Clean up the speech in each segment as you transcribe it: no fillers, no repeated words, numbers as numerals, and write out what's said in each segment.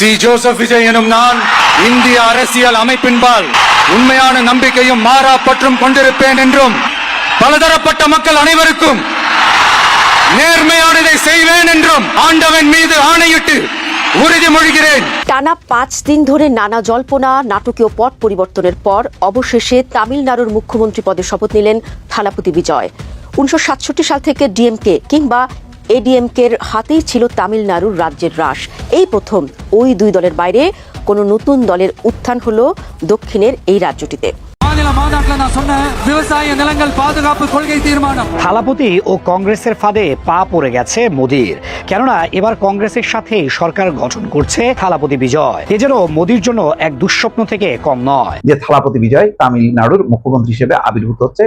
C Joseph Vijay எனும் நான் இந்திய அரசியல் அமைப்பின்பால் உண்மையான நம்பிக்கையும் மாறா பற்றும் கொண்டிருப்பேன் என்றும் பலதரப்பட்ட மக்கள் அனைவருக்கும் நேர்மையானதை செய்வேன் என்றும் ஆண்டவன் மீது ஆணையிட்டு উড়িমொழிகிறேன்। টানা ৫ দিন ধরে নানা জল্পনা নাটকীয় পট পরিবর্তনের পর অবশেষে তামিলনাড়ুর মুখ্যমন্ত্রী পদে শপথ নিলেন থালাপতি বিজয়। ১৯৬৭ সাল থেকে ডিএমকে কিংবা এডিএমকের হাতেই ছিল তামিলনাড়ুর রাজ্যের রাশ। এই প্রথম ওই দুই দলের বাইরে কোনো নতুন দলের উত্থান হলো দক্ষিণের এই রাজ্যটিতে। থালাপতি ও কংগ্রেসের ফাঁদে পা পড়ে গেছে মোদির, কেননা এবার কংগ্রেসের সাথে সরকার গঠন করছে থালাপতি বিজয়। এ যেন মোদির জন্য এক দুঃস্বপ্ন থেকে কম নয় যে থালাপতি বিজয় তামিলনাড়ুর মুখ্যমন্ত্রী হিসেবে আবির্ভূত হচ্ছে।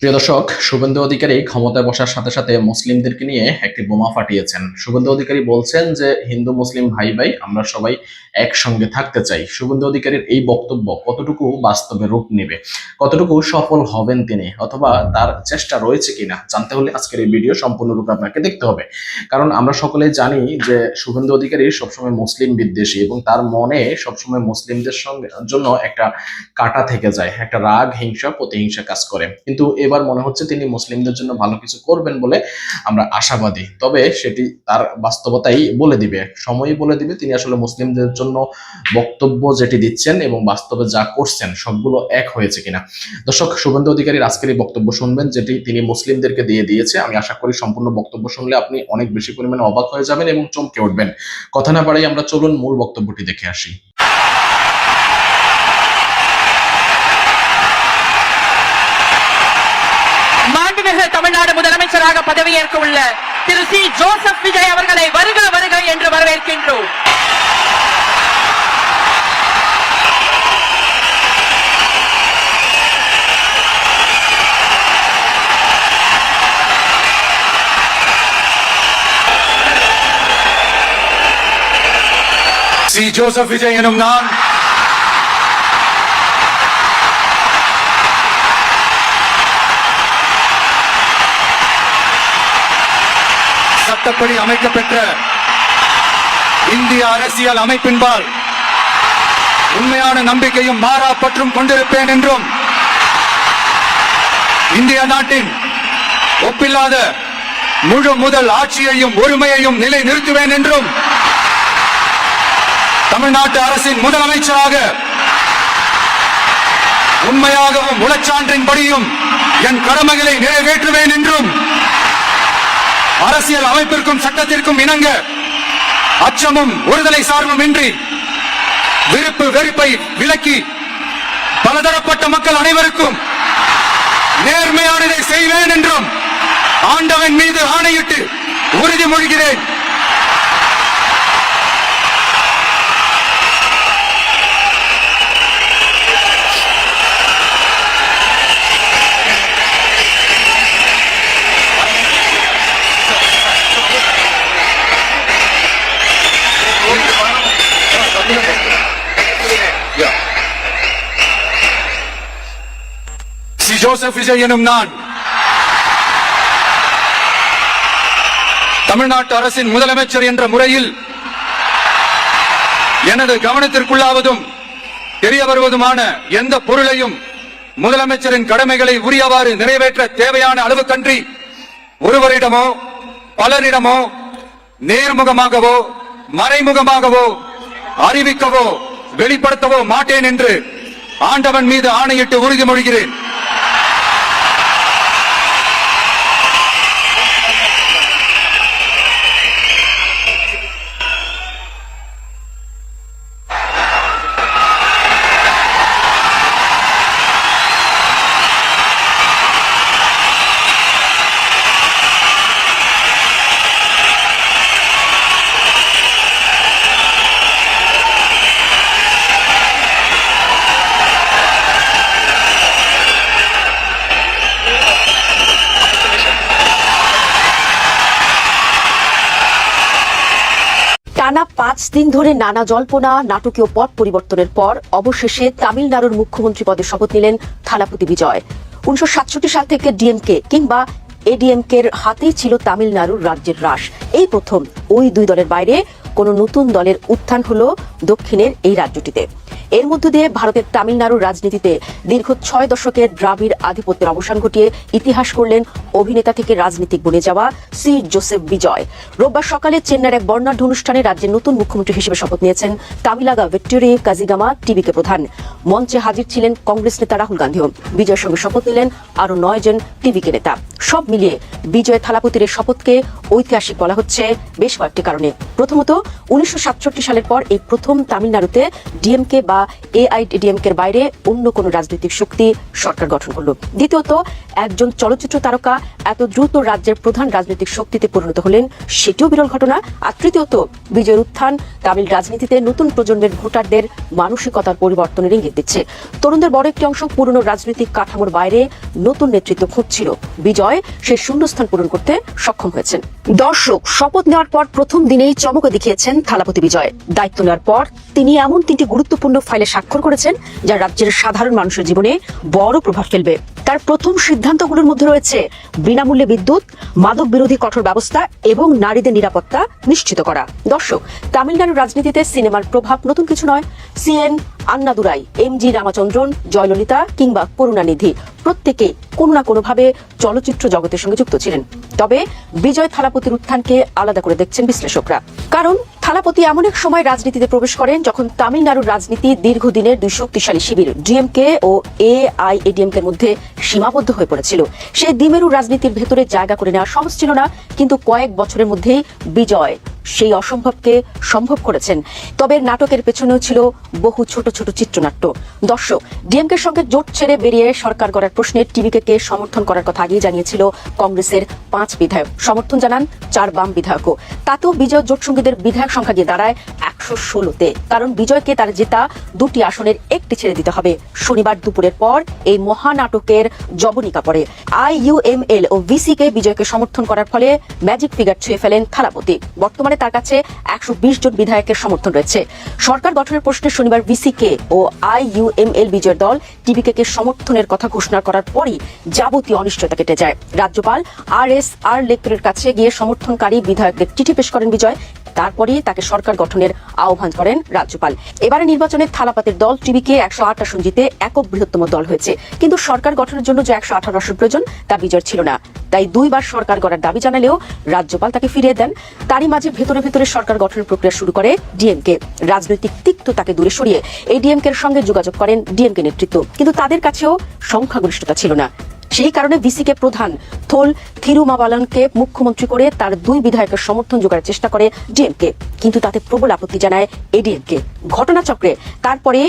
প্রিয় দর্শক, শুভেন্দু অধিকারী ক্ষমতায় বসার সাথে সাথে মুসলিমদেরকে নিয়ে একটি বোমা ফাটিয়েছেন। শুভেন্দু অধিকারী বলছেন যে হিন্দু মুসলিম ভাই ভাই আমরা সবাই একসঙ্গে থাকতে চাই। শুভেন্দু অধিকারীর এই বক্তব্য কতটুকু বাস্তবে রূপ নেবে, কতটুকু সফল হবেন তিনি, অথবা তার চেষ্টা রয়েছে কিনা জানতে হলে আজকের এই ভিডিও সম্পূর্ণরূপে আপনাকে দেখতে হবে। কারণ আমরা সকলেই জানি যে শুভেন্দু অধিকারী সবসময় মুসলিম বিদ্বেষী এবং তার মনে সবসময় মুসলিমদের জন্য একটা কাটা থেকে যায়, একটা রাগ, হিংসা, প্রতিহিংসা কাজ করে। কিন্তু এবার মনে হচ্ছে তিনি মুসলিমদের জন্য ভালো কিছু করবেন বলে আমরা আশাবাদী। তবে সেটি তার বাস্তবতাই বলে দিবে, সময়ই বলে দিবে তিনি আসলে মুসলিমদের জন্য বক্তব্য যেটি দিচ্ছেন এবং বাস্তবে যা করছেন সবগুলো এক হয়েছে কিনা। দর্শক, শুভেন্দু অধিকারীর আজকের এই বক্তব্য শুনবেন যেটি তিনি মুসলিমদেরকে দিয়ে দিয়েছে। আমি আশা করি সম্পূর্ণ বক্তব্য শুনলে আপনি অনেক বেশি পরিমাণে অবাক হয়ে যাবেন এবং চমকে উঠবেন। কথা না বাড়াই আমরা চলুন মূল বক্তব্যটি দেখে আসি। தமிழ்நாடு முதலமைச்சராக பதவியேற்க உள்ள திரு சி ஜோசப் விஜய் அவர்களை வருக வருக என்று வரவேற்கின்றோம்। சி ஜோசப் விஜய் எனும் நான் சட்டப்படி அமைக்கப்பெற்ற இந்திய அரசியல் அமைப்பின்பால் உண்மையான நம்பிக்கையும் மாறா பற்றும் கொண்டிருப்பேன் என்றும் இந்திய நாட்டின் ஒப்பில்லாத முழு முதல் ஆட்சியையும் ஒருமையையும் நிலை நிறுத்துவேன் என்றும் தமிழ்நாட்டு அரசின் முதலமைச்சராக உண்மையாகவும் உளச்சான்றின்படியும் என் கடமைகளை நிறைவேற்றுவேன் என்றும் அரசியல் அமைப்பிற்கும் சட்டத்திற்கும் இணங்க அச்சமும் ஒருதலை சார்பும் இன்றி விருப்பு வெறுப்பை விலக்கி பலதரப்பட்ட மக்கள் அனைவருக்கும் நேர்மையானதை செய்வேன் என்றும் ஆண்டவன் மீது ஆணையிட்டு உறுதிமொழிகிறேன்। சி ஜோசப் விஜய் எனும் நான் தமிழ்நாட்டு அரசின் முதலமைச்சர் என்ற முறையில் எனது கவனத்திற்குள்ளாவதும் தெரிய வருவதுமான எந்த பொருளையும் முதலமைச்சரின் கடமைகளை உரியவாறு நிறைவேற்ற தேவையான அளவுக்கன்றி ஒருவரிடமோ பலரிடமோ நேர்முகமாகவோ மறைமுகமாகவோ அறிவிக்கவோ வெளிப்படுத்தவோ மாட்டேன் என்று ஆண்டவன் மீது ஆணையிட்டு உறுதிமொழிகிறேன்। টানা ৫ দিন ধরে নানা জল্পনা নাটকীয় পট পরিবর্তনের পর অবশেষে তামিলনাড়ুর মুখ্যমন্ত্রী পদে শপথ নিলেন থালাপতি বিজয়। ১৯৬৭ সাল থেকে ডিএমকে কিংবা এডিএমকের হাতেই ছিল তামিলনাড়ুর রাজ্যের রাশ। এই প্রথম ওই দুই দলের বাইরে কোনো নতুন দলের উত্থান হলো দক্ষিণের এই রাজ্যটিতে। এর মধ্য দিয়ে ভারতের তামিলনাড়ুর রাজনীতিতে দীর্ঘ 6 দশকের দ্রাবিড় আধিপত্যের অবসান ঘটিয়ে ইতিহাস করলেন অভিনেতা থেকে রাজনীতিক বনে যাওয়া সি জোসেফ বিজয়। রোববার সকালে চেন্নাইয়ের এক বর্ণাঢ্য অনুষ্ঠানে রাজ্যের নতুন মুখ্যমন্ত্রী হিসেবে শপথ নিয়েছেন তামিলাগা ভেট্টুরি কাজিগামা টিভিকে প্রধান। মঞ্চে হাজির ছিলেন কংগ্রেস নেতা রাহুল গান্ধীও। বিজয়ের সঙ্গে শপথ নিলেন আরও 9 জন টিভিকে নেতা। সব মিলিয়ে বিজয় থালাপতির শপথকে ঐতিহাসিক বলা হচ্ছে বেশ কয়েকটি কারণে। প্রথমত, 1967 সালের পর এই প্রথম তামিলনাড়ুতে ডিএমকে বা এআইএডিএমকে এর বাইরে অন্য কোনো রাজনৈতিক শক্তি সরকার গঠন করল। দ্বিতীয়ত, একজন চলচ্চিত্র তারকা এত দ্রুত রাজ্যের প্রধান রাজনৈতিক শক্তিতে পরিণত হলেন, সেটিও বিরল ঘটনা। আর তৃতীয়ত, বিজয়ের উত্থান তামিল রাজনীতিতে নতুন প্রজন্মের ভোটারদের মানসিকতার পরিবর্তনের ইঙ্গিত দিচ্ছে। তরুণদের বড় একটি অংশ পুরনো রাজনৈতিক কাঠামোর বাইরে নতুন নেতৃত্ব খুঁজছিল। বিজয় সেই শূন্যস্থান পূরণ করতে সক্ষম হয়েছেন। দর্শক, শপথ নেওয়ার পর প্রথম দিনেই চমকে দেখিয়েছেন থালাপতি বিজয়। দায়িত্ব নেওয়ার পর তিনি এমন 3টি গুরুত্বপূর্ণ ফাইলে স্বাক্ষর করেছেন যা রাজ্যের সাধারণ মানুষের জীবনে বড় প্রভাব ফেলবে। তার প্রথম সিদ্ধান্তগুলোর মধ্যে রয়েছে বিনামূল্যে বিদ্যুৎ, মাদক বিরোধী কঠোর ব্যবস্থা এবং নারীদের নিরাপত্তা নিশ্চিত করা। দর্শক, তামিলনাড়ুর রাজনীতিতে সিনেমার প্রভাব নতুন কিছু নয়। সিএন আন্নাদুরাই, এমজি রামাচন্দ্রন, জয়ললিতা কিংবা করুণানিধি প্রত্যেকেই কোনো না কোনোভাবে চলচ্চিত্র জগতের সঙ্গে যুক্ত ছিলেন। তবে বিজয় থালাপতির উত্থানকে আলাদা করে দেখছেন বিশ্লেষকরা। কারণ থালাপতি এমন এক সময় রাজনীতিতে প্রবেশ করেন যখন তামিলনাড়ুর রাজনীতি দীর্ঘদিনের 2 শক্তিশালী শিবির ডিএমকে ও এআইএডিএমকে এর মধ্যে সীমাবদ্ধ হয়ে পড়েছিল। সেই দ্বিমেরু রাজনীতির ভেতরে জায়গা করে নেওয়া সহজ ছিল না, কিন্তু কয়েক বছরের মধ্যেই বিজয় সেই অসম্ভবকে সম্ভব করেছেন। তবে নাটকের পেছনেও ছিল বহু ছোট ছোট চিত্রনাট্য। দর্শক, ডিএমকের সঙ্গে জোট ছেড়ে বেরিয়ে সরকার গড়ার প্রশ্নে টিভিকে সমর্থন করার কথা আগেই জানিয়েছিল কংগ্রেসের 5 বিধায়ক। সমর্থন জানান 4 বাম বিধায়কও। তাতেও বিজয় জোট সঙ্গীদের বিধায়ক সংখ্যা গিয়ে দাঁড়ায় 116-তে। কারণ বিজয়কে তার জেতা 2টি আসনের একটি ছেড়ে দিতে হবে। শনিবার দুপুরের পর এই মহানাটকের জবনিকা পড়ে। আইইউএমএল ও ভিসিকে বিজয়কে সমর্থন করার ফলে ম্যাজিক ফিগার ছুঁয়ে ফেলেন থালাপতি। বর্তমানে তার কাছে 120 জন বিধায়কের সমর্থন রয়েছে। সরকার গঠনের প্রশ্নে শনিবার ভিসিকে ও আইইউএমএল বিজয়ের দল টিভিকে সমর্থনের কথা ঘোষণা করার পরই যাবতীয় অনিশ্চয়তা কেটে যায়। রাজ্যপাল আর লেকরের কাছে গিয়ে সমর্থনকারী বিধায়কদের চিঠি পেশ করেন বিজয়। তারপরে তাকে সরকার গঠনের আহ্বান করেন রাজ্যপাল। এবারে নির্বাচনে থালাপতির দল টিভিকে 108 আসন জিতে একক বৃহত্তম দল হয়েছে। কিন্তু সরকার গঠনের জন্য যে 118 আসন প্রয়োজন তা বিজয় ছিল না। তাই 2 বার সরকার গড়ার দাবি জানালেও রাজ্যপাল তাকে ফিরিয়ে দেন। তারই মাঝে ভেতরে ভেতরে সরকার গঠনের প্রক্রিয়া শুরু করে ডিএমকে। রাজনৈতিক তিক্ততাকে দূরে সরিয়ে এই ডিএমকে এর সঙ্গে যোগাযোগ করেন ডিএমকে নেতৃত্ব, কিন্তু তাদের কাছেও সংখ্যাগরিষ্ঠতা ছিল না। সেই কারণে ভিসিকে প্রধান থোল থিরুমাবালনকে মুখ্যমন্ত্রী করে তার 2 বিধায়কের সমর্থন জোগাড়ের চেষ্টা করে ডিএমকে, কিন্তু তাতে প্রবল আপত্তি জানায় এডিএমকে। ঘটনাচক্রে তারপরে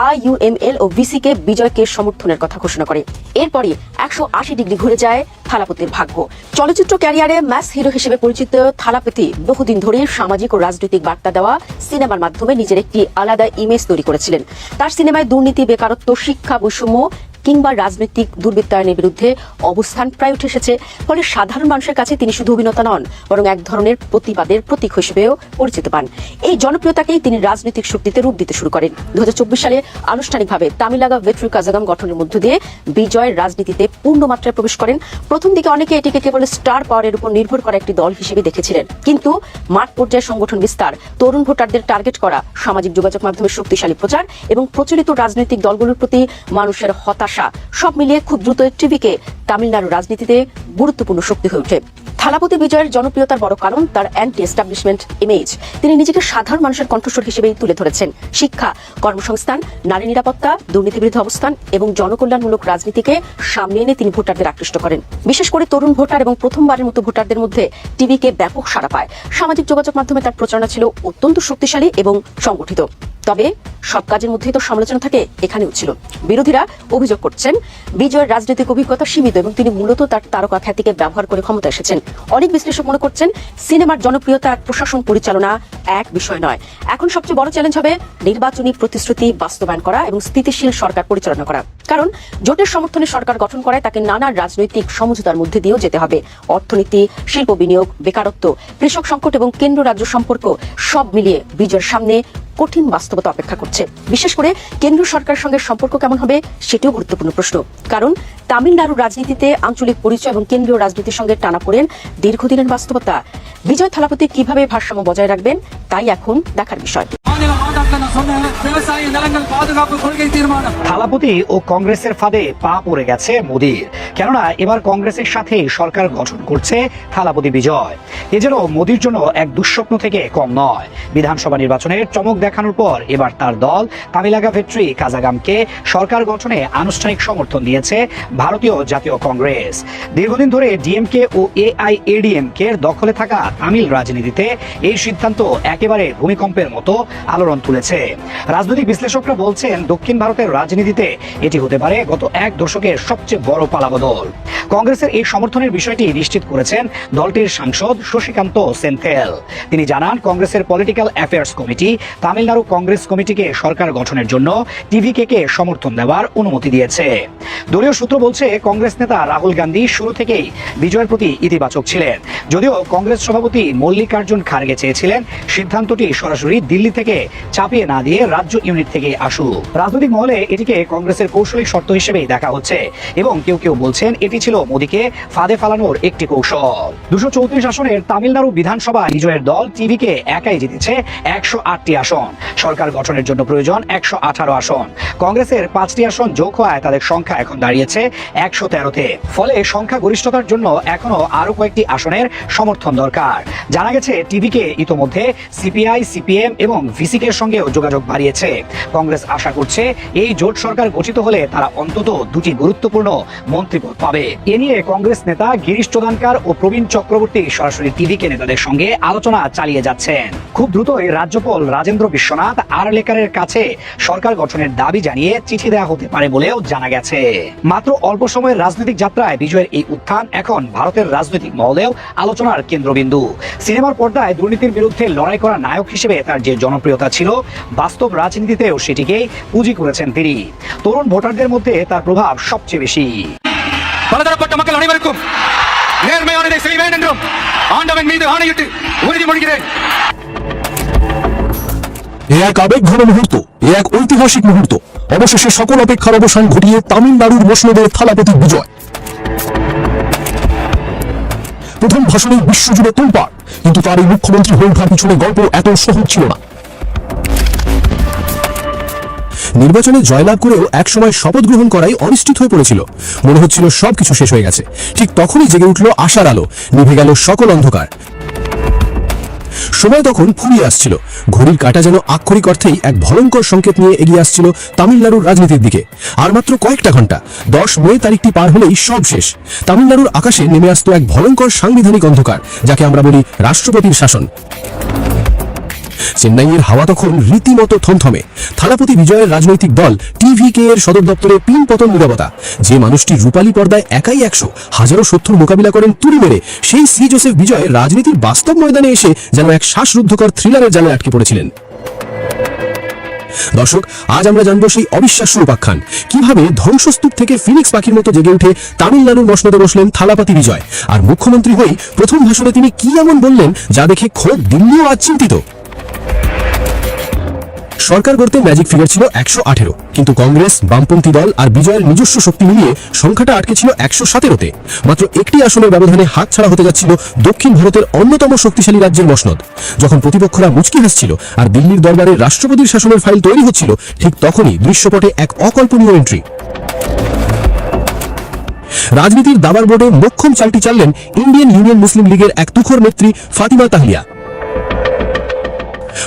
আইইউএমএল ও ভিসিকে বিজয়কে সমর্থনের কথা ঘোষণা করে। এরপরই 180 ডিগ্রি ঘুরে যায় থালাপতির ভাগ্য। চলচ্চিত্র ক্যারিয়ারে ম্যাস হিরো হিসেবে পরিচিত থালাপতি বহুদিন ধরে সামাজিক ও রাজনৈতিক বার্তা দেওয়া সিনেমার মাধ্যমে নিজের একটি আলাদা ইমেজ তৈরি করেছিলেন। তার সিনেমায় দুর্নীতি, বেকারত্ব, শিক্ষা বৈষম্য কিংবা রাজনৈতিক দুর্বৃত্তায়নের বিরুদ্ধে অবস্থান প্রায় উঠে এসেছে। ফলে সাধারণ মানুষের কাছে তিনি শুধু অভিনেতা নন, বরং এক ধরনের প্রতিবাদের প্রতীক হিসেবেও পরিচিত পান। এই জনপ্রিয়তাকেই তিনি রাজনৈতিক শক্তিতে রূপ দিতে শুরু করেন। 2024 সালে আনুষ্ঠানিকভাবে তামিলাগা ভেট্টুরি কাজিগাম গঠনের মধ্য দিয়ে বিজয় রাজনীতিতে পূর্ণ মাত্রায় প্রবেশ করেন। প্রথম দিকে অনেকে এটিকে কেবল স্টার পাওয়ারের উপর নির্ভর করা একটি দল হিসেবে দেখেছিলেন, কিন্তু মাঠ পর্যায়ে সংগঠন বিস্তার, তরুণ ভোটারদের টার্গেট করা, সামাজিক যোগাযোগ মাধ্যমের শক্তিশালী প্রচার এবং প্রচলিত রাজনৈতিক দলগুলোর প্রতি মানুষের হতাশা, সব মিলিয়ে খুব দ্রুত টিভিকে তামিলনাড়ু রাজনীতিতে গুরুত্বপূর্ণ শক্তি হয়ে ওঠে। থালাপতি বিজয়ের জনপ্রিয়তার বড় কারণ তার অ্যান্টি এস্টাবলিশমেন্ট ইমেজ। তিনি নিজেকে সাধারণ মানুষের কণ্ঠস্বর হিসেবেই তুলে ধরেছেন। শিক্ষা, কর্মসংস্থান, নারী নিরাপত্তা, দুর্নীতি বিরোধী অবস্থান এবং জনকল্যাণমূলক রাজনীতিকে সামনে এনে তিনি ভোটারদের আকৃষ্ট করেন। বিশেষ করে তরুণ ভোটার এবং প্রথমবারের মতো ভোটারদের মধ্যে টিভিকে ব্যাপক সাড়া পায়। সামাজিক যোগাযোগ মাধ্যমে তার প্রচারণা ছিল অত্যন্ত শক্তিশালী এবং সংগঠিত। তবে সব কাজের মধ্যেই তো সমালোচনা থাকে, এখানেও ছিল। বিরোধীরা অভিযোগ করছেন বিজয়ের রাজনৈতিক অভিজ্ঞতা সীমিত এবং তিনি মূলত তার তারকা খ্যাতিকে ব্যবহার করে ক্ষমতা এসেছেন। অনেক বিশ্লেষক মনে করছেন সিনেমার জনপ্রিয়তা আর প্রশাসন পরিচালনা এক বিষয় নয়। এখন সবচেয়ে বড় চ্যালেঞ্জ হবে নির্বাচনী প্রতিশ্রুতি বাস্তবায়ন করা এবং স্থিতিশীল সরকার পরিচালনা করা। কারণ জোটের সমর্থনে সরকার গঠন করায় তাকে নানা রাজনৈতিক সমঝোতার মধ্যে দিয়েও যেতে হবে। অর্থনীতি, শিল্প বিনিয়োগ, বেকারত্ব, কৃষক সংকট এবং কেন্দ্র রাজ্য সম্পর্ক সব মিলিয়ে বিজয়ের সামনে কঠিন বাস্তবতা অপেক্ষা করছে। বিশেষ করে কেন্দ্রীয় সরকারের সঙ্গে সম্পর্ক কেমন হবে সেটিও গুরুত্বপূর্ণ প্রশ্ন। কারণ তামিলনাড়ুর রাজনীতিতে আঞ্চলিক পরিচয় এবং কেন্দ্রীয় রাজনীতির সঙ্গে টানাপোড়েন দীর্ঘদিনের বাস্তবতা। বিজয় থালাপতি কিভাবে ভারসাম্য বজায় রাখবেন তাই এখন দেখার বিষয়। থালাপতি ও কংগ্রেসের ফাঁদে পা পড়ে গেছে মোদীর। কেননা এবার কংগ্রেসের সাথে সরকার গঠন করছে থালাপতি বিজয়। এ যেন মোদীর জন্য এক দুঃস্বপ্ন থেকে কম নয়। বিধানসভা নির্বাচনের চমক দেখানোর পর এবার তার দল তামিলাগা ভেট্রি কাজাগামকে সরকার গঠনে আনুষ্ঠানিক সমর্থন দিয়েছে ভারতীয় জাতীয় কংগ্রেস। দীর্ঘদিন ধরে ডিএমকে ও এআইএডিএমকে এর দখলে থাকা তামিল রাজনীতিতে এই সিদ্ধান্ত একেবারে ভূমিকম্পের মতো আলোড়ন তুলেছে। রাজনৈতিক বিশ্লেষকরা বলছেন দক্ষিণ ভারতের রাজনীতিতে এটি হতে পারে গত এক দশকের সবচেয়ে বড় পালাবদল। কংগ্রেসের এই সমর্থনের বিষয়টি নিশ্চিত করেছেন দলটির সাংসদ শশীকান্ত সেন্থেল। তিনি জানান কংগ্রেসের political affairs committee Tamil Nadu Congress কমিটিকে সরকার গঠনের জন্য টিভিকে সমর্থন দেওয়ার অনুমতি দিয়েছে। দলীয় সূত্র বলছে কংগ্রেস নেতা রাহুল গান্ধী শুরু থেকেই বিজয়ের প্রতি ইতিবাচক ছিলেন, যদিও কংগ্রেস সভাপতি মল্লিকার্জুন খার্গে চেয়েছিলেন সিদ্ধান্তটি সরাসরি দিল্লি থেকে চাপিয়ে না দিয়ে রাজ্য ইউনিট থেকে আসুক। রাজনৈতিক মহলে এটিকে কংগ্রেসের কৌশলিক শর্ত হিসেবেই দেখা হচ্ছে এবং কেউ বলছেন এটি ছিল মোদীকে ফাঁদে ফালানোর একটি কৌশল। 234 আসনের তামিলনাড়ু বিধানসভা বিজয়ের দল টিভিকে একাই জিতেছে 108টি আসন। সরকার গঠনের জন্য প্রয়োজন 118 আসন। কংগ্রেসের 5টি আসন যোগ হওয়ায় তাদের সংখ্যা এখন দাঁড়িয়েছে 113-তে। ফলে সংখ্যা গরিষ্ঠতার জন্য এখনো আরো কয়েকটি আসনের সমর্থন দরকার। জানা গেছে টিভিকে ইতোমধ্যে সিপিআই, সিপিএম এবং ভিসিকের সঙ্গেও যোগাযোগ বাড়িয়েছে। কংগ্রেস আশা করছে এই জোট সরকার গঠিত হলে তারা অন্তত 2টি গুরুত্বপূর্ণ মন্ত্রীপদ পাবে। এ নিয়ে কংগ্রেস নেতা গিরিশ চোদানকার ও প্রবীণ চক্রবর্তী সরাসরি টিভিকে নেতাদের সঙ্গে আলোচনা চালিয়ে যাচ্ছেন। খুব দ্রুতই রাজ্যপাল রাজেন্দ্র বিশ্বনাথ আরলেকারের কাছে সরকার গঠনের দাবি জানিয়ে চিঠি দেওয়া হতে পারে বলেও জানা গেছে। মাত্র অল্প সময়ের রাজনৈতিক যাত্রায় বিজয়ের এই উত্থান এখন ভারতের রাজনৈতিক মহলেও আলোচনার কেন্দ্রবিন্দু। সিনেমার পর্দায় দুর্নীতির বিরুদ্ধে লড়াই করা নায়ক হিসেবে তার যে জনপ্রিয়তা ছিল, বাস্তব রাজনীতিতেও সেটিকেই পুঁজি করেছেন তিনি। তরুণ ভোটারদের মধ্যে তার প্রভাব সবচেয়ে বেশি। பலதரப்பட்ட மக்கள் அனைவருக்கும் நேர்மையானதை செய்வேன் என்றும் ஆண்டவன் மீது ஆணையிட்டு உறுதிமொழிகிறேன்। এ এক আবেগঘন মুহূর্ত, এ এক ঐতিহাসিক মুহূর্ত। অবশেষে সকল অপেক্ষার অবসান ঘটিয়ে তামিলনাড়ুর মসনদের থালাপতি বিজয়। প্রথম ভাষণে বিশ্বজুড়ে তোলপাড়, কিন্তু তার এই মুখ্যমন্ত্রী হয়ে ওঠার পিছনে গল্প এত সহজ ছিল না। নির্বাচনে জয়লাভ করেও একসময় শপথ গ্রহণ করাই অনিশ্চিত হয়ে পড়েছিল। মনে হচ্ছিল সবকিছু শেষ হয়ে গেছে। ঠিক তখনই জেগে উঠল আশার আলো, নিভে গেল সকল অন্ধকার। সময় তখন ফুরিয়ে আসছিল। ঘড়ির কাঁটা যেন আক্ষরিক অর্থেই এক ভয়ঙ্কর সংকেত নিয়ে এগিয়ে আসছিল তামিলনাড়ুর রাজনীতির দিকে। আর মাত্র কয়েকটা ঘন্টা, 10 মে তারিখটি পার হলেই সব শেষ। তামিলনাড়ুর আকাশে নেমে আসতো এক ভয়ঙ্কর সাংবিধানিক অন্ধকার, যাকে আমরা বলি রাষ্ট্রপতির শাসন। চেন্নাইয়ের হাওয়া তখন রীতিমতো থমথমে। থালাপতি বিজয়ের রাজনৈতিক দল টিভিকে এর সদর দপ্তরে পিন পতন নীরবতা। যে মানুষটি রূপালী পর্দায় একাই 100 হাজারো শত্রুর মোকাবিলা করেন তুড়ি মেরে, সেই সি জোসেফ বিজয় রাজনীতির বাস্তব ময়দানে এসে যেন এক শ্বাসরুদ্ধকর থ্রিলারের জালে আটকে পড়েছিলেন। দর্শক, আজ আমরা জানবো সেই অবিশ্বাস্য উপাখ্যান, কিভাবে ধ্বংসস্তূপ থেকে ফিনিক্স পাখির মতো জেগে উঠে তামিলনাড়ুর মসনদে বসলেন থালাপতি বিজয়। আর মুখ্যমন্ত্রী হয়ে প্রথম ভাষণে তিনি কি এমন বললেন যা দেখে খোদ দিল্লিও আজ চিন্তিত। সরকার গড়তে ম্যাজিক ফিগার ছিল 118, কিন্তু কংগ্রেস, বামপন্থী দল আর বিজয়ের নিজস্ব শক্তি মিলিয়ে সংখ্যাটা আটকে ছিল 117-তে। মাত্র একটি আসনের ব্যবধানে হাতছাড়া হতে যাচ্ছিল দক্ষিণ ভারতের অন্যতম শক্তিশালী রাজ্যের মসনদ। যখন প্রতিপক্ষরা মুচকি হাসছিল আর দিল্লির দরবারে রাষ্ট্রপতির শাসনের ফাইল তৈরি হচ্ছিল, ঠিক তখনই দৃশ্যপটে এক অকল্পনীয় এন্ট্রি। রাজনীতির দাবার বোর্ডে মোক্ষম চালটি চাললেন ইন্ডিয়ান ইউনিয়ন মুসলিম লীগের এক তুখোর নেত্রী ফাতিমা তাহলিয়া।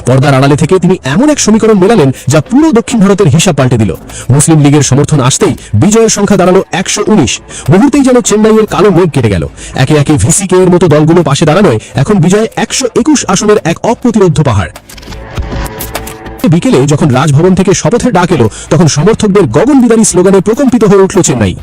পর্দার আড়ালে থেকে তিনি এমন এক সমীকরণ মেলালেন যা পুরো দক্ষিণ ভারতের হিসাব পাল্টে দিল। মুসলিম লীগের সমর্থন আসতেই বিজয়ের সংখ্যা দাঁড়ালো 119। মুহূর্তেই যেন চেন্নাইয়ের কালো মেঘ কেটে গেল। একে একে ভিসিকে এর মতো দলগুলো পাশে দাঁড়ানোয় এখন বিজয় 121 আসনের এক অপ্রতিরোধ্য পাহাড়। বিকেলে যখন রাজভবন থেকে শপথের ডাক এলো, তখন সমর্থকদের গগনবিদারী স্লোগানে প্রকম্পিত হয়ে উঠল চেন্নাই।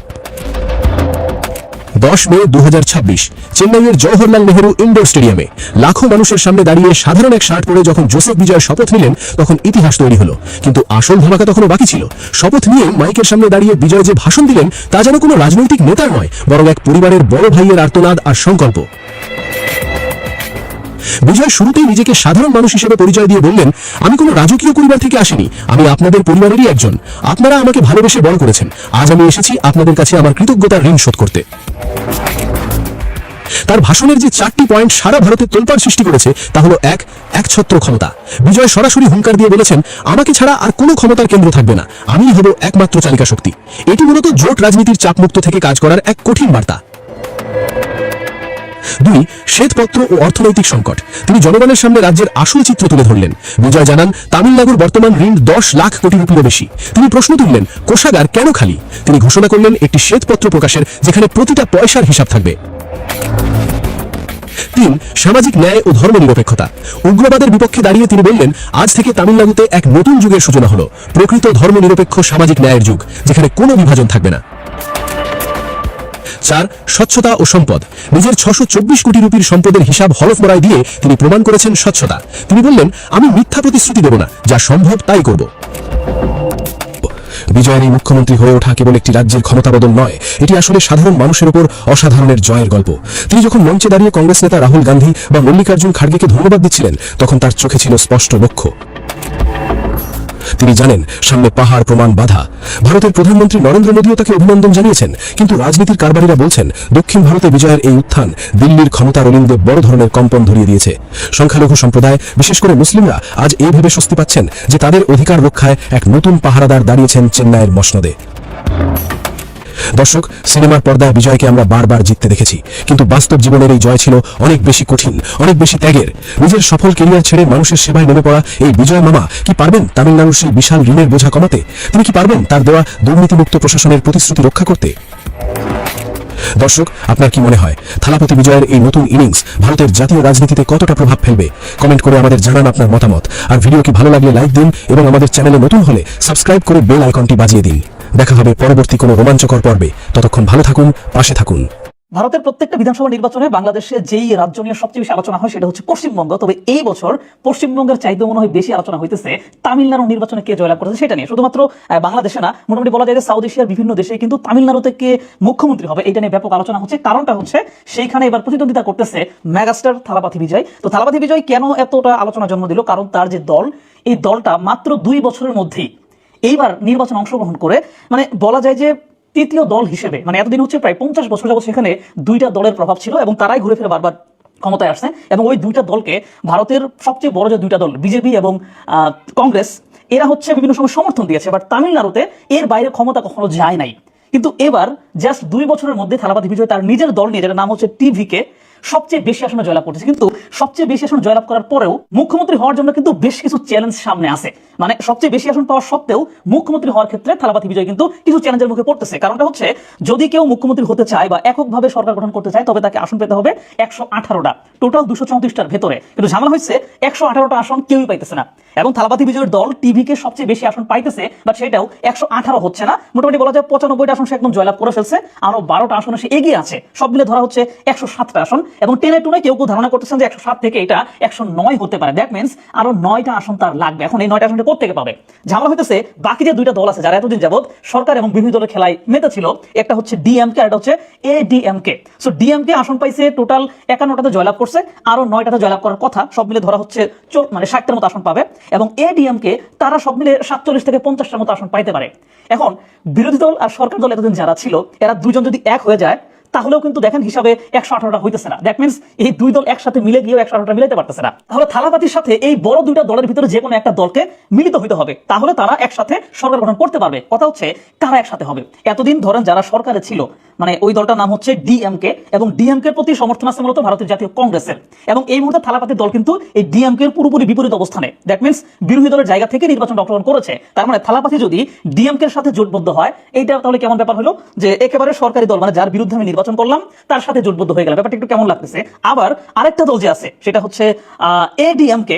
10 মে 2026 চেন্নাইয়ের জওহরলাল নেহরু ইনডোর স্টেডিয়ামে লাখো মানুষের সামনে দাঁড়িয়ে সাধারণ এক শার্ট পরে যখন জোসেফ বিজয় শপথ নিলেন, তখন ইতিহাস তৈরি হলো। কিন্তু আসল ধামাকা তখনও বাকি ছিল। শপথ নিয়ে মাইকের সামনে দাঁড়িয়ে বিজয় যে ভাষণ দিলেন, তা যেন কোনো রাজনৈতিক নেতার নয়, বরং এক পরিবারের বড় ভাইয়ের আর্তনাদ আর সংকল্প। বিজয় শুরুতেই নিজেকে সাধারণ মানুষ হিসেবে পরিচয় দিয়ে বললেন, আমি কোনো রাজকীয় পরিবার থেকে আসিনি, আমি আপনাদের পরিবারেরই একজন। আপনারা আমাকে ভালোবেসে বড় করেছেন, আজ আমি এসেছি আপনাদের কাছে আমার কৃতজ্ঞতার ঋণ শোধ করতে। তার ভাষণের যে 4টি পয়েন্ট সারা ভারতে তোলপাড় সৃষ্টি করেছে তা হলো একছত্র ক্ষমতা। বিজয় সরাসরি হুঙ্কার দিয়ে বলেছেন, আমাকে ছাড়া আর কোনো ক্ষমতার কেন্দ্র থাকবে না, আমিই হব একমাত্র চালিকা শক্তি। এটি মূলত জোট রাজনীতির চাপমুক্ত থেকে কাজ করার এক কঠিন বার্তা। 2. শ্বেতপত্র ও অর্থনৈতিক সংকট। তিনি জনগণের সামনে রাজ্যের আসল চিত্র তুলে ধরলেন। বিজয় জানান, তামিলনাড়ুর বর্তমান ঋণ 10 লাখ কোটি রুপিরও বেশি। তিনি প্রশ্ন তুললেন, কোষাগার কেন খালি? তিনি ঘোষণা করলেন একটি শ্বেতপত্র প্রকাশের, যেখানে প্রতিটা পয়সার হিসাব থাকবে। 3. সামাজিক ন্যায় ও ধর্মনিরপেক্ষতা। উগ্রবাদের বিপক্ষে দাঁড়িয়ে তিনি বললেন, আজ থেকে তামিলনাড়ুতে এক নতুন যুগের সূচনা হলো, প্রকৃত ধর্মনিরপেক্ষ সামাজিক ন্যায়ের যুগ, যেখানে কোনো বিভাজন থাকবে না। 4. স্বচ্ছতা ও সম্পদ। নিজের 624 কোটি রুপির সম্পদের হিসাব হলফনামায় দিয়ে তিনি প্রমাণ করেছেন স্বচ্ছতা। তিনি বললেন, আমি মিথ্যা প্রতিশ্রুতি দেব না, যা সম্ভব তাই করব। বিজয়ের এই মুখ্যমন্ত্রী হয়ে ওঠা কেবল একটি রাজ্যের ক্ষমতা বদল নয়, এটি আসলে সাধারণ মানুষের উপর অসাধারণের জয়ের গল্প। তিনি যখন মঞ্চে দাঁড়িয়ে কংগ্রেস নেতা রাহুল গান্ধী বা মল্লিকার্জুন খাড়গেকে ধন্যবাদ দিচ্ছিলেন, তখন তার চোখে ছিল স্পষ্ট লক্ষ্য। তিনি জানেন সামনে পাহাড় প্রমাণ বাধা। ভারতের প্রধানমন্ত্রী নরেন্দ্র মোদীও তাকে অভিনন্দন জানিয়েছেন, কিন্তু রাজনীতির কারবারিরা বলছেন দক্ষিণ ভারতে বিজয়ের এই উত্থান দিল্লির ক্ষমতার অলিন্দে বড় ধরনের কম্পন ধরিয়ে দিয়েছে। সংখ্যালঘু সম্প্রদায়, বিশেষ করে মুসলিমরা আজ এই ভেবে স্বস্তি পাচ্ছেন যে তাদের অধিকার রক্ষায় এক নতুন পাহারাদার দাঁড়িয়েছেন চেন্নাইয়ের মসনদে। দর্শক, সিনেমার পর্দায় বিজয়কে আমরা বারবার জিততে দেখেছি, কিন্তু বাস্তব জীবনের এই জয় ছিল অনেক বেশি কঠিন, অনেক বেশি ত্যাগের। নিজের সফল কেরিয়ার ছেড়ে মানুষের সেবায় নেমে পড়া এই বিজয় মামা কি পারবেন তামিলনাড়ুর সেই বিশাল ঋণের বোঝা কমাতে? তিনি কি পারবেন তার দেওয়া দুর্নীতিমুক্ত প্রশাসনের প্রতিশ্রুতি রক্ষা করতে? দর্শক, আপনার কি মনে হয় থালাপতি বিজয়ের এই নতুন ইনিংস ভারতের জাতীয় রাজনীতিতে কতটা প্রভাব ফেলবে? কমেন্ট করে আমাদের জানান আপনার মতামত। আর ভিডিও কি ভালো লাগলে লাইক দিন এবং আমাদের চ্যানেলে নতুন হলে সাবস্ক্রাইব করে বেল আইকনটি বাজিয়ে দিন। দেখা হবে পরবর্তী কোনো রোমাঞ্চকর পর্বে। ততক্ষণ ভালো থাকুন, পাশে থাকুন। ভারতের প্রত্যেকটা বিধানসভা নির্বাচনে বাংলাদেশে যেই রাজ্য নিয়ে সবচেয়ে বেশি আলোচনা হয় সেটা হচ্ছে পশ্চিমবঙ্গ। তবে এই বছর পশ্চিমবঙ্গের চাইতে মনে হয় বেশি আলোচনা হইতেছে তামিলনাড়ু নির্বাচনে কে জয়লাভ করেছে সেটা নিয়ে। শুধুমাত্র বাংলাদেশে না, মোটামুটি বলা যায় যে সাউথ এশিয়ার বিভিন্ন দেশে কিন্তু তামিলনাড়ুতে কে মুখ্যমন্ত্রী হবে এটা নিয়ে ব্যাপক আলোচনা হচ্ছে। কারণটা হচ্ছে সেইখানে এবার প্রতিদ্বন্দ্বিতা করতেছে মেগাস্টার থালাপতি বিজয়। তো থালাপতি বিজয় কেন এতটা আলোচনা জন্ম দিল? কারণ তার যে দল, এই দলটা মাত্র 2 বছরের মধ্যেই এইবার নির্বাচনে অংশগ্রহণ করে, মানে বলা যায় যে তৃতীয় দল হিসেবে, মানে এতদিন হচ্ছে প্রায় 50 বছর যাবত সেখানে 2টা দলের প্রভাব ছিল এবং তারাই ঘুরে ফিরে বারবার ক্ষমতায় আসছে। এবং ওই 2টা দলকে ভারতের সবচেয়ে বড় যে 2টা দল বিজেপি এবং কংগ্রেস, এরা হচ্ছে বিভিন্ন সময় সমর্থন দিয়েছে। বাট তামিলনাড়ুতে এর বাইরে ক্ষমতা কখনো যায় নাই। কিন্তু এবার জাস্ট 2 বছরের মধ্যে থালাপতি বিজয় তার নিজের দল নিয়ে, যেটা নাম হচ্ছে টিভিকে, সবচেয়ে বেশি আসনে জয়লাভ করতেছে। কিন্তু সবচেয়ে বেশি আসন জয়লাভ করার পরেও মুখ্যমন্ত্রী হওয়ার জন্য কিন্তু বেশ কিছু চ্যালেঞ্জ সামনে আছে। মানে সবচেয়ে বেশি আসন পাওয়ার সত্ত্বেও মুখ্যমন্ত্রী হওয়ার ক্ষেত্রে থালাপতি বিজয় কিন্তু কিছু চ্যালেঞ্জের মুখে পড়তেছে। কারণটা হচ্ছে, যদি কেউ মুখ্যমন্ত্রী হতে চায় বা এককভাবে সরকার গঠন করতে চায়, তবে তাকে আসন পেতে হবে 118টা, টোটাল 234টার ভেতরে। কিন্তু ঝামেলা হচ্ছে 118টা আসন কেউই পাইতেছে না। এবং থালাপতি বিজয়ের দল টিভিকে সবচেয়ে বেশি আসন পাইতেছে, বাট সেটাও 118 হচ্ছে না। মোটামুটি বলা যায় 95টা আসন সে একদম জয়লাভ করে ফেলছে, আরো 12টা আসনে সে এগিয়ে আছে। সব মিলে ধরা হচ্ছে 107টা আসন। এবং টেনে টুনে কেউ কেউ ধারণা করতেছেন যে 107 থেকে এটা 109 হতে পারে। দ্যাট মিনস আরো 9টা আসন তার লাগবে। এখন এই 9টা আসনটা কোত্থেকে পাবে? ঝামেলা হইতেছে বাকি যে 2টা দল আছে যারা এতদিন যাবত সরকার এবং বিরোধী দলের খেলায় মেতে ছিল, একটা হচ্ছে ডিএমকে আর একটা হচ্ছে এডিএমকে। সো ডিএমকে আসন পাইছে টোটাল 51টাতে জয়লাভ করছে, আরো 9টাতে জয়লাভ করার কথা। সব মিলে ধরা হচ্ছে 60টার মতো আসন পাবে। এবং এডিএমকে তারা সব মিলে 47 থেকে 50টার মতো আসন পাইতে পারে। এখন বিরোধী দল আর সরকার দল এতদিন যারা ছিল, এরা দুজন যদি এক হয়ে যায়, তাহলেও কিন্তু দেখেন হিসাবে 118টা হইতেছে না। দ্যাট মিনস এই 2 দল একসাথে মিলে গিয়েও 118টা মিলাইতে পারতেছে না। তাহলে থালাপাতির সাথে এই বড় 2টা দলের ভিতরে যে কোনো একটা দলকে মিলিত হইতে হবে, তাহলে তারা একসাথে সরকার গঠন করতে পারবে। কথা হচ্ছে কারা একসাথে হবে? এতদিন ধরেন যারা সরকারে ছিল, মানে ওই দলটার নাম হচ্ছে ডিএমকে, এবং ডিএমকে এর প্রতি সমর্থন আছে মূলত ভারতের জাতীয় কংগ্রেসের। এবং এই মুহূর্তে থালাপাতির দল কিন্তু এই ডিএমকে এর পুরোপুরি বিপরীত অবস্থানে। দ্যাট মিনস বিরোধী দলের জায়গা থেকে নির্বাচন অংশগ্রহণ করেছে। তার মানে থালাপাতি যদি ডিএমকে এর সাথে জোটবদ্ধ হয়, এইটা তাহলে কেমন ব্যাপার হলো যে একেবারে সরকারি দল, মানে যার বিরুদ্ধে আমি নির্বাচন করলাম তার সাথে জোটবদ্ধ হয়ে গেল। ব্যাপারটা একটু কেমন লাগতেছে? আবার আরেকটা দল যে আছে সেটা হচ্ছে এডিএমকে।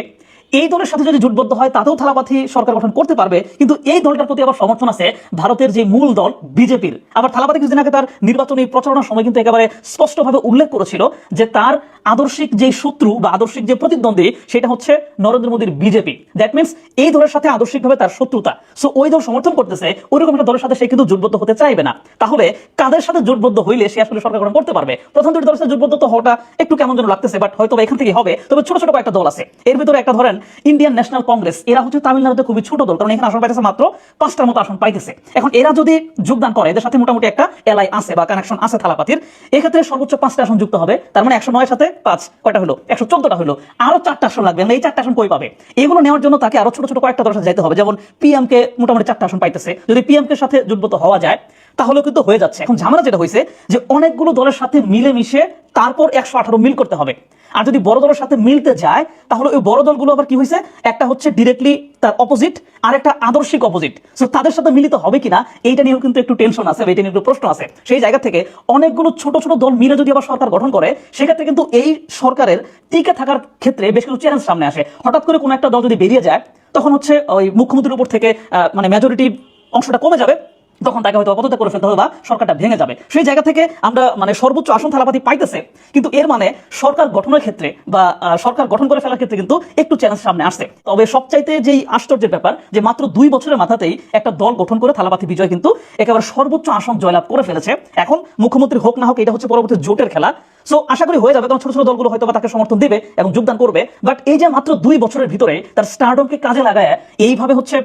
এই দলের সাথে যদি জোটবদ্ধ হয় তাতেও থালাপাতি সরকার গঠন করতে পারবে, কিন্তু এই দলটার প্রতি আবার সমর্থন আছে ভারতের যে মূল দল বিজেপির। আবার থালাপাতি কিছুদিন আগে তার নির্বাচনী প্রচারণার সময় কিন্তু একেবারে স্পষ্টভাবে উল্লেখ করেছিল যে তার আদর্শিক যে শত্রু বা আদর্শিক যে প্রতিদ্বন্দ্বী সেটা হচ্ছে নরেন্দ্র মোদীর বিজেপি। দ্যাট মিনস এই দলের সাথে আদর্শিকভাবে তার শত্রুতা, সো ওই দল সমর্থন করতেছে, ওইরকম একটা দলের সাথে সে কিন্তু জোটবদ্ধ হতে চাইবে না। তাহলে কাদের সাথে জোটবদ্ধ হইলে সে আসলে সরকার গঠন করতে পারবে? প্রথম দুটি দলের সাথে জোটবদ্ধ তো হওয়াটা একটু কেমন যেন লাগতেছে, বাট হয়তো এখান থেকে হবে। তবে ছোট ছোট কয়েকটা দল আছে, এর ভিতরে একটা ধরেন ইন্ডিয়ান ন্যাশনাল কংগ্রেস, এরা হচ্ছে তামিলনাড়ুতে খুবই ছোট দল, কারণ এখানে আসন পাইতেছে মাত্র 5টার মতো আসন পাইতেছে। এখন এরা যদি যোগদান করে, এদের সাথে মোটামুটি একটা এলাই আছে বা কানেকশন আছে থালাপাতির, এক্ষেত্রে সর্বোচ্চ 5টা আসন যুক্ত হবে। তার মানে 109 সাথে 5 কয়টা হলো? 114টা হলো। আরো 4টা আসন লাগবে। এই 4টা আসন কই পাবে? এগুলো নেওয়ার জন্য তাকে আরো ছোট ছোট কয়েকটা দলের সাথে যেতে হবে। যেমন পিএম কে মোটামুটি 4টা আসন পাইতেছে, যদি পিএম কে সাথে জোটবদ্ধ হওয়া যায় তাহলেও কিন্তু হয়ে যাচ্ছে। এখন ঝামেলা যেটা হয়েছে যে অনেকগুলো দলের সাথে মিলেমিশে তারপর 118 মিল করতে হবে। আর যদি বড় দলের সাথে মিলতে যায় তাহলে ওই বড় দলগুলো আবার কি হয়েছে, একটা হচ্ছে ডিরেক্টলি তার অপোজিট আর একটা আদর্শিক অপোজিট, সো তাদের সাথে মিলিত হবে কিনা এইটা নিয়েও কিন্তু একটু টেনশন আছে, এটা নিয়ে একটু প্রশ্ন আছে। সেই জায়গা থেকে অনেকগুলো ছোট ছোট দল মিলে যদি আবার সরকার গঠন করে, সেক্ষেত্রে কিন্তু এই সরকারের টিকে থাকার ক্ষেত্রে বেশ কিছু চ্যালেঞ্জ সামনে আসে। হঠাৎ করে কোনো একটা দল যদি বেরিয়ে যায়, তখন হচ্ছে ওই মুখ্যমন্ত্রীর উপর থেকে মানে মেজরিটি অংশটা কমে যাবে, তখন তাকে হয়তো অপদত্ত করে ফেলতে হবে বা সরকারটা ভেঙে যাবে। সেই জায়গা থেকে আমরা মানে সর্বোচ্চ আসন থালাপাতি পাইতেছে, কিন্তু এর মানে সরকার গঠনের ক্ষেত্রে বা সরকার গঠন করে ফেলার ক্ষেত্রে কিন্তু একটু চ্যালেঞ্জ সামনে আসছে। তবে সবচাইতে যেই আশ্চর্যের ব্যাপার যে মাত্র 2 বছরের মাথাতেই একটা দল গঠন করে থালাপাতি বিজয় কিন্তু একেবারে সর্বোচ্চ আসন জয়লাভ করে ফেলেছে। এখন মুখ্যমন্ত্রী হোক না হোক এটা হচ্ছে পরবর্তী জোটের খেলা, সো আশা করি হয়ে যাবে, কারণ ছোট ছোট দলগুলো হয়তো তাকে সমর্থন দিবে এবং যোগদান করবে। বাট এই যে মাত্র 2 বছরের ভিতরে তার স্টারডমকে কাজে লাগায় এইভাবে হচ্ছে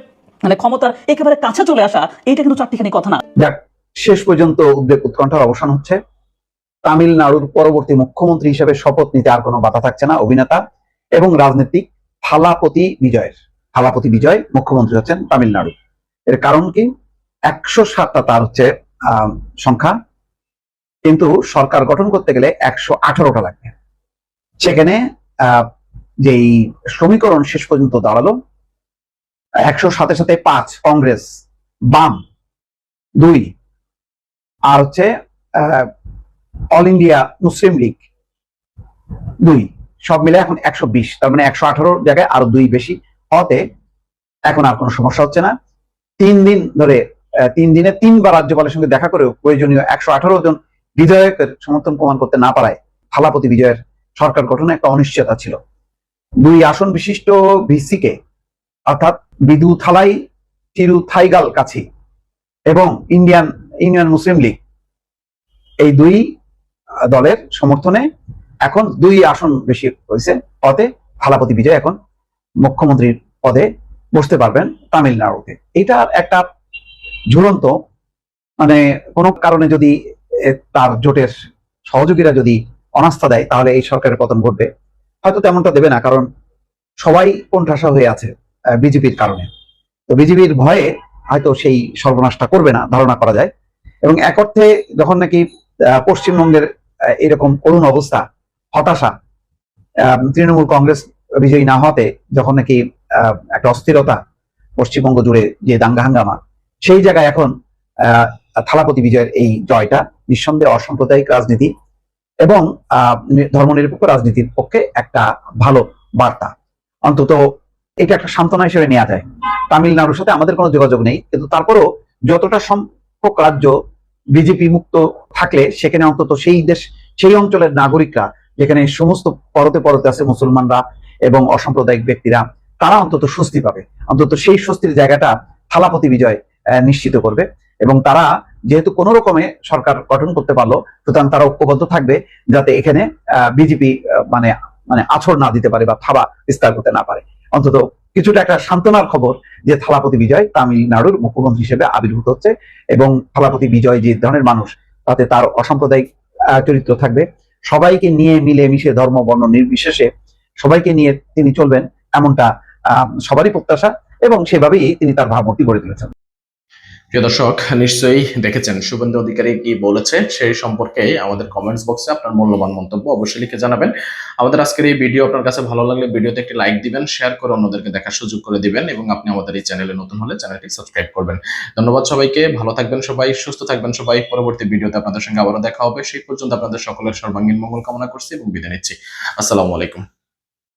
মানে ক্ষমতার একেবারে কাছে চলে আসা, এটা কিন্তু চারটিখানি কথা না। যাক, শেষ পর্যন্ত উদ্বেগ উৎকণ্ঠার অবসান হচ্ছে। তামিলনাড়ুর পরবর্তী মুখ্যমন্ত্রী হিসেবে শপথ নিতে আর কোনো বাধা থাকছে না অভিনেতা এবং রাজনীতিক থালাপতি বিজয় মুখ্যমন্ত্রী হচ্ছেন তামিলনাড়ু। এর কারণ কি? 107টা তার হচ্ছে সংখ্যা, কিন্তু সরকার গঠন করতে গেলে 118টা লাগবে। সেখানে যেই সমীকরণ শেষ পর্যন্ত দাঁড়ালো 107-এর সাথে 5 কংগ্রেস, বাম 2 আর হচ্ছে অল ইন্ডিয়া মুসলিম লীগ 2, সব মিলে এখন 120। তার মানে 118 জায়গায় আরো 2 বেশি হতে এখন আর কোনো সমস্যা হচ্ছে না। 3 দিন ধরে 3 দিনে 3বার রাজ্যপালের সঙ্গে দেখা করেও প্রয়োজনীয় 118 জন বিধায়কের সমর্থন প্রমাণ করতে না পারায় থালাপতি বিজয়ের সরকার গঠনে একটা অনিশ্চয়তা ছিল। 2 আসন বিশিষ্ট ভিসিকে অর্থাৎ বিদুথালাই চিরুথাইগাল কাছি এবং ইন্ডিয়ান মুসলিম লীগ, এই 2 দলের সমর্থনে এখন 2 আসন বেশি হয়েছে, পদে থালাপতি বিজয় এখন মুখ্যমন্ত্রীর পদে বসতে পারবেন তামিলনাড়ুতে। এটা একটা ঝুলন্ত মানে কোনো কারণে যদি তার জোটের সহযোগীরা যদি অনাস্থা দেয় তাহলে এই সরকারের পতন ঘটবে। হয়তো তেমনটা দেবে না, কারণ সবাই কোণঠাসা হয়ে আছে বিজেপির কারণে। তো বিজেপির ভয়ে হয়তো সেই সর্বনাশটা করবে না ধারণা করা যায়। এবং এক অর্থে যখন নাকি পশ্চিমবঙ্গের এরকম করুণ অবস্থা, হতাশা, তৃণমূল কংগ্রেস বিজয়ী না হতে যখন নাকি একটা অস্থিরতা পশ্চিমবঙ্গ জুড়ে যে দাঙ্গা হাঙ্গামা, সেই জায়গায় এখন থালাপতি বিজয়ের এই জয়টা নিঃসন্দেহে অসাম্প্রদায়িক রাজনীতি এবং ধর্মনিরপেক্ষ রাজনীতির পক্ষে একটা ভালো বার্তা। অন্তত এটা একটা সান্ত্বনা হিসেবে নেওয়া যায়। তামিলনাড়ুর সাথে আমাদের কোনো যোগাযোগ নেই, কিন্তু তারপরও যতটা সংখ্যক রাজ্য বিজেপি মুক্ত থাকলে সেখানে অন্তত সেই অঞ্চলের নাগরিকরা, যেখানে সমস্ত পরতে আছে মুসলমানরা এবং অসাম্প্রদায়িক ব্যক্তিরা, তারা অন্তত স্বস্তি পাবে। অন্তত সেই স্বস্তির জায়গাটা থালাপতি বিজয় নিশ্চিত করবে। এবং তারা যেহেতু কোনো রকমে সরকার গঠন করতে পারলো, সুতরাং তারা ঐক্যবদ্ধ থাকবে যাতে এখানে বিজেপি মানে আছড় না দিতে পারে বা থাবা বিস্তার করতে না পারে। অন্তত কিছুটা একটা সান্ত্বনার খবর যে থালাপতি বিজয় তামিলনাড়ুর মুখ্যমন্ত্রী হিসেবে আবির্ভূত হচ্ছে। এবং থালাপতি বিজয় যে ধরনের মানুষ, তাতে তার অসাম্প্রদায়িক চরিত্র থাকবে। সবাইকে নিয়ে মিলে মিশে ধর্ম বর্ণ নির্বিশেষে সবাইকে নিয়ে তিনি চলবেন, এমনটা সবারই প্রত্যাশা এবং সেভাবেই তিনি তার ভাবমূর্তি গড়ে তুলেছেন। প্রিয় দর্শক, নিশ্চয়ই দেখেছেন শুভেন্দু অধিকারী কি বলেছে, সেই সম্পর্কে আমাদের কমেন্টস বক্সে আপনার মূল্যবান মন্তব্য অবশ্যই লিখে জানাবেন। আমাদের আজকের এই ভিডিও আপনার কাছে ভালো লাগলে ভিডিওতে একটি লাইক দিবেন, শেয়ার করে অন্যদেরকে দেখার সুযোগ করে দিবেন এবং আপনি আমাদের এই চ্যানেলে নতুন হলে চ্যানেলটি সাবস্ক্রাইব করবেন। ধন্যবাদ সবাইকে, ভালো থাকবেন সবাই, সুস্থ থাকবেন সবাই। পরবর্তী ভিডিওতে আপনাদের সঙ্গে আবারও দেখা হবে। সেই পর্যন্ত আপনাদের সকলের সর্বাঙ্গীন মঙ্গল কামনা করছি এবং বিদায় নিচ্ছি। আসসালামু আলাইকুম।